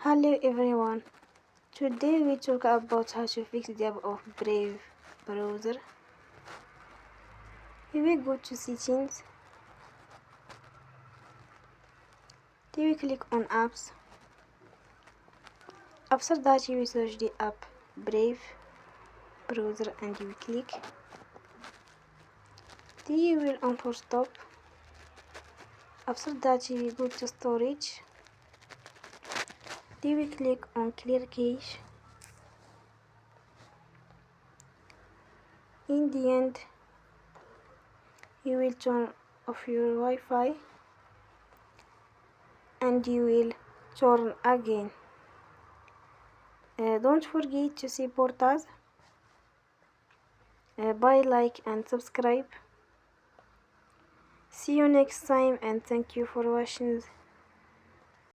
Hello everyone. Today we talk about how to fix the app of Brave browser. Here we go to settings. Then we click on apps. After that you will search the app Brave browser and you will click. Then you will enter stop. After that you will go to storage. Then we click on clear cache. In the end you will turn off your Wi-Fi and you will turn again. Don't forget to support us by like and subscribe. See you next time and thank you for watching.